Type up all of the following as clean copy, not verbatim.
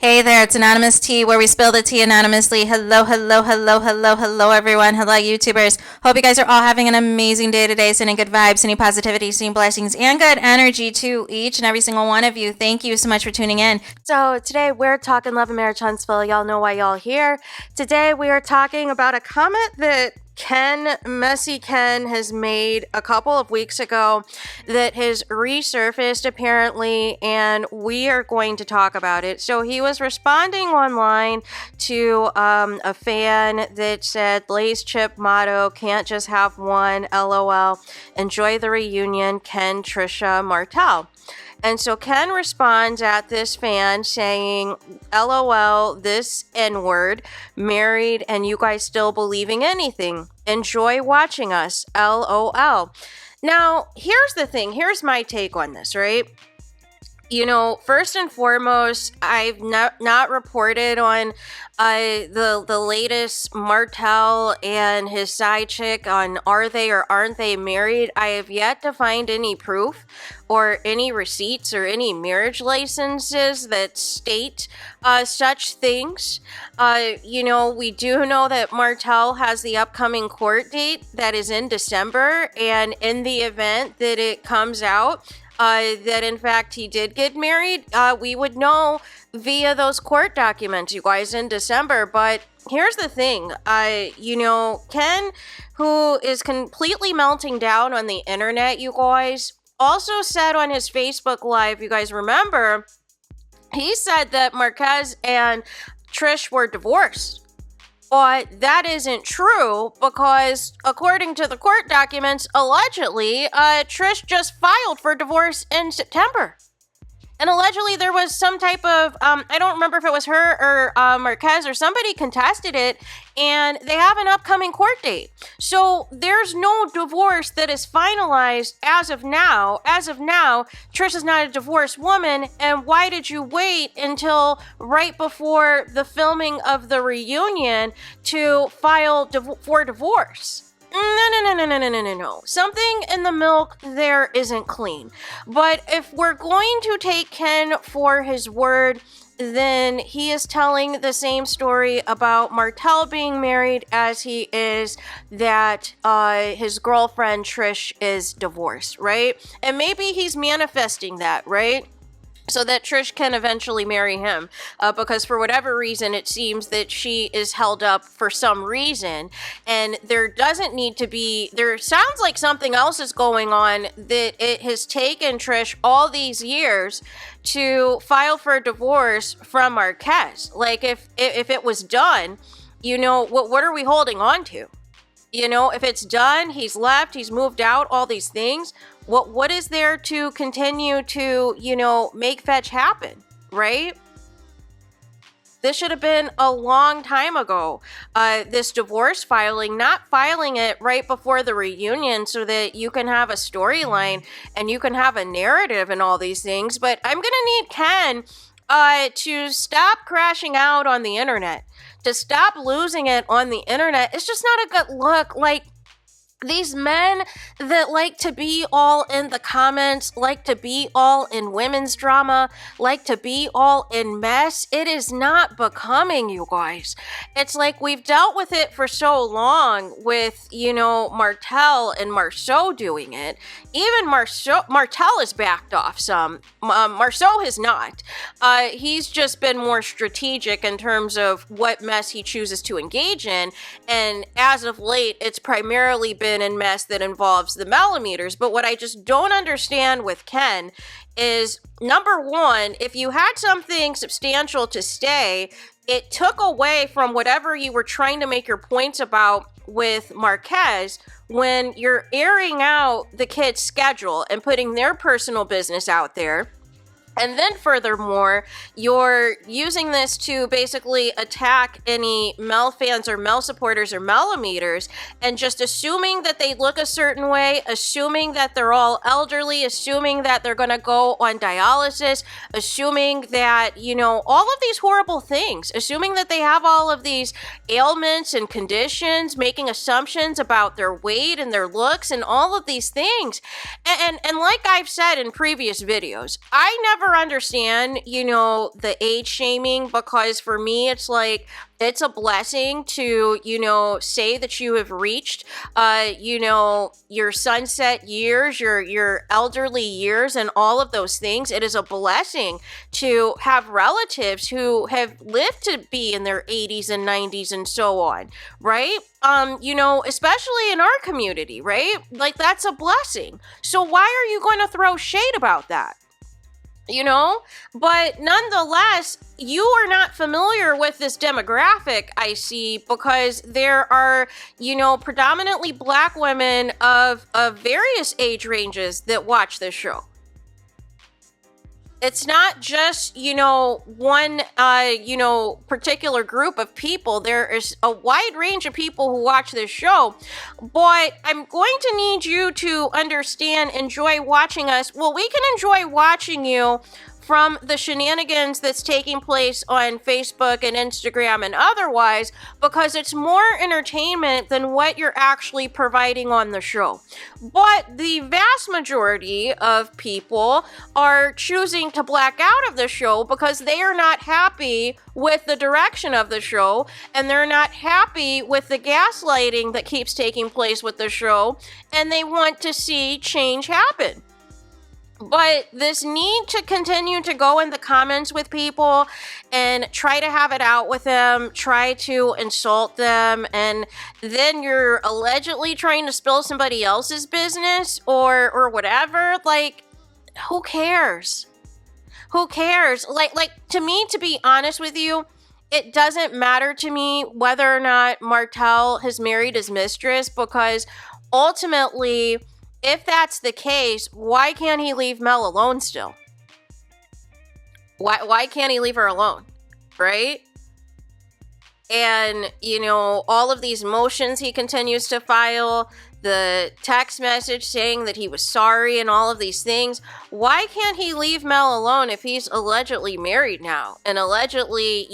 Hey there, it's Anonymous Tea, where we spill the tea anonymously. Hello, hello, hello, hello, hello, everyone. Hello, YouTubers. Hope you guys are all having an amazing day today, sending good vibes, sending positivity, sending blessings, and good energy to each and every single one of you. Thank you so much for tuning in. So today we're talking love and marriage, Huntsville. Y'all know why y'all here. Today we are talking about a comment that Messy Ken has made a couple of weeks ago that has resurfaced apparently, and we are going to talk about it. So he was responding online to a fan that said, Lay's chip motto, can't just have one, LOL. Enjoy the reunion, Ken, Trisha, Martell. And so Ken responds at this fan saying, LOL, this N-word, married, and you guys still believing anything. Enjoy watching us, LOL. Now, here's the thing. Here's my take on this, right? You know, first and foremost, I've not reported on the latest Martell and his side chick on are they or aren't they married. I have yet to find any proof or any receipts or any marriage licenses that state such things. You know, we do know that Martell has the upcoming court date that is in December, and in the event that it comes out that in fact he did get married, we would know via those court documents, you guys, in December. But here's the thing, you know, Ken, who is completely melting down on the internet, you guys, also said on his Facebook Live, you guys remember, he said that Marquez and Trish were divorced. But that isn't true because, according to the court documents, allegedly, Trish just filed for divorce in September. And allegedly there was some type of, I don't remember if it was her or Marquez or somebody contested it, and they have an upcoming court date. So there's no divorce that is finalized as of now. As of now, Trish is not a divorced woman, and why did you wait until right before the filming of the reunion to file for divorce? No. Something in the milk there isn't clean. But if we're going to take Ken for his word, then he is telling the same story about Martell being married as he is that his girlfriend Trish is divorced, right? And maybe he's manifesting that, right? So that Trish can eventually marry him, because for whatever reason, it seems that she is held up for some reason, and there sounds like something else is going on, that it has taken Trish all these years to file for a divorce from Marquez. Like, if it was done, you know, what are we holding on to? You know, if it's done, he's left, he's moved out, all these things. What is there to continue to, you know, make fetch happen, right? This should have been a long time ago. This divorce filing, not filing it right before the reunion so that you can have a storyline and you can have a narrative and all these things. But I'm going to need Ken to stop crashing out on the internet, to stop losing it on the internet. It's just not a good look. Like, these men that like to be all in the comments, like to be all in women's drama, like to be all in mess, it is not becoming, you guys. It's like we've dealt with it for so long with, you know, Martell and Marceau doing it. Even Martell has backed off some. Marceau has not. He's just been more strategic in terms of what mess he chooses to engage in. And as of late, it's primarily been in mess that involves the millimeters. But what I just don't understand with Ken is, number one, if you had something substantial to say, it took away from whatever you were trying to make your points about with Marquez when you're airing out the kid's schedule and putting their personal business out there. And then furthermore, you're using this to basically attack any Mel fans or Mel supporters or millimeters, and just assuming that they look a certain way, assuming that they're all elderly, assuming that they're going to go on dialysis, assuming that, you know, all of these horrible things, assuming that they have all of these ailments and conditions, making assumptions about their weight and their looks and all of these things. And like I've said in previous videos, I never never understand, the age shaming, because for me, it's like, it's a blessing to, say that you have reached, your sunset years, your elderly years, and all of those things. It is a blessing to have relatives who have lived to be in their 80s and 90s and so on, right? Especially in our community, right? Like, that's a blessing. So why are you going to throw shade about that? But nonetheless, you are not familiar with this demographic, I see, because there are, predominantly Black women of various age ranges that watch this show. It's not just, one, particular group of people. There is a wide range of people who watch this show. But I'm going to need you to understand, enjoy watching us. Well, we can enjoy watching you from the shenanigans that's taking place on Facebook and Instagram and otherwise, because it's more entertainment than what you're actually providing on the show. But the vast majority of people are choosing to black out of the show because they are not happy with the direction of the show, and they're not happy with the gaslighting that keeps taking place with the show, and they want to see change happen. But this need to continue to go in the comments with people and try to have it out with them, try to insult them, and then you're allegedly trying to spill somebody else's business or whatever, like, who cares? Who cares? Like to me, to be honest with you, it doesn't matter to me whether or not Martell has married his mistress, because ultimately, if that's the case, why can't he leave Mel alone still? Why can't he leave her alone, right? And, all of these motions he continues to file, the text message saying that he was sorry and all of these things. Why can't he leave Mel alone if he's allegedly married now and allegedly,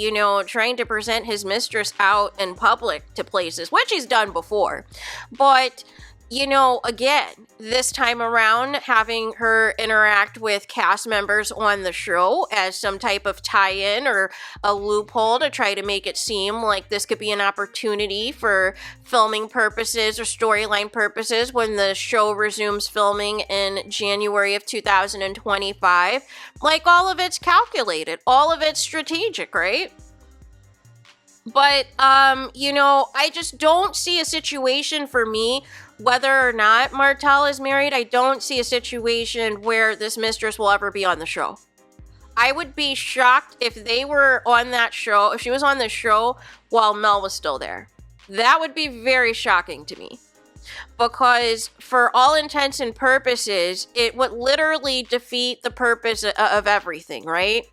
trying to present his mistress out in public to places, which he's done before. But again, this time around, having her interact with cast members on the show as some type of tie-in or a loophole to try to make it seem like this could be an opportunity for filming purposes or storyline purposes when the show resumes filming in January of 2025. Like, all of it's calculated, all of it's strategic, right? But, I just don't see a situation for me, whether or not Martell is married, I don't see a situation where this mistress will ever be on the show. I would be shocked if they were on that show, if she was on the show while Mel was still there. That would be very shocking to me. Because for all intents and purposes, it would literally defeat the purpose of everything, right?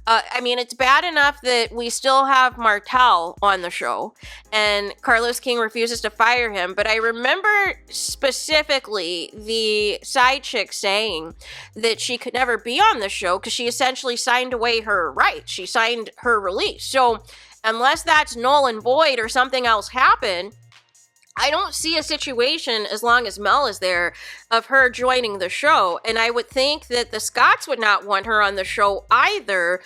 It's bad enough that we still have Martell on the show and Carlos King refuses to fire him. But I remember specifically the side chick saying that she could never be on the show because she essentially signed away her rights. She signed her release. So unless that's null and void or something else happened, I don't see a situation, as long as Mel is there, of her joining the show. And I would think that the Scotts would not want her on the show either,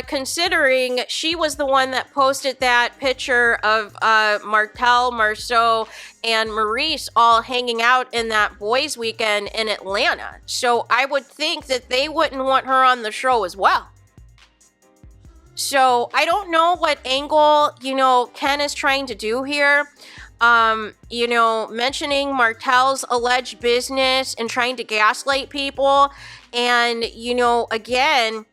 considering she was the one that posted that picture of Martell, Marceau, and Maurice all hanging out in that boys' weekend in Atlanta. So I would think that they wouldn't want her on the show as well. So I don't know what angle, Ken is trying to do here. Mentioning Martell's alleged business and trying to gaslight people. And, again,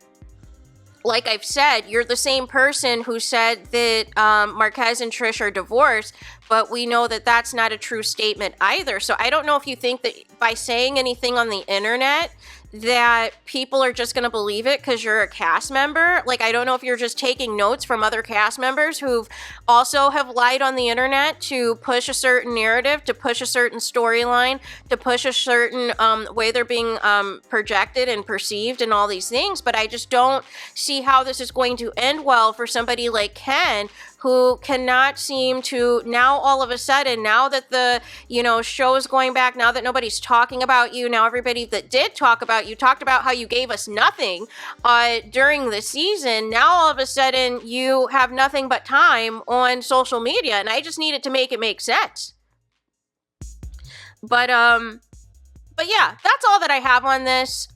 like I've said, you're the same person who said that Marquez and Trish are divorced, but we know that that's not a true statement either. So I don't know if you think that by saying anything on the internet that people are just going to believe it because you're a cast member. Like, I don't know if you're just taking notes from other cast members who've also have lied on the internet to push a certain narrative, to push a certain storyline, to push a certain way they're being projected and perceived and all these things. But I just don't see how this is going to end well for somebody like Ken, who cannot seem to, now all of a sudden, now that the, show is going back, now that nobody's talking about you, now everybody that did talk about you talked about how you gave us nothing during the season. Now all of a sudden you have nothing but time on social media, and I just needed to make it make sense. But yeah, that's all that I have on this.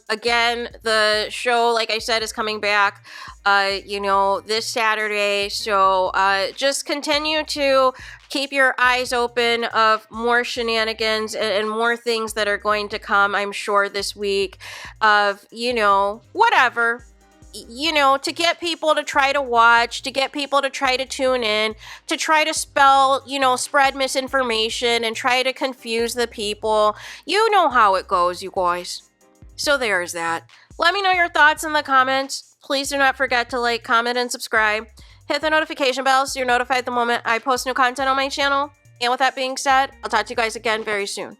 Again, the show, like I said, is coming back, this Saturday. So, just continue to keep your eyes open of more shenanigans and more things that are going to come, I'm sure, this week of, whatever. To get people to try to watch, to get people to try to tune in, to try to spread misinformation and try to confuse the people. You know how it goes, you guys. So there's that. Let me know your thoughts in the comments. Please do not forget to like, comment, and subscribe. Hit the notification bell so you're notified the moment I post new content on my channel. And with that being said, I'll talk to you guys again very soon.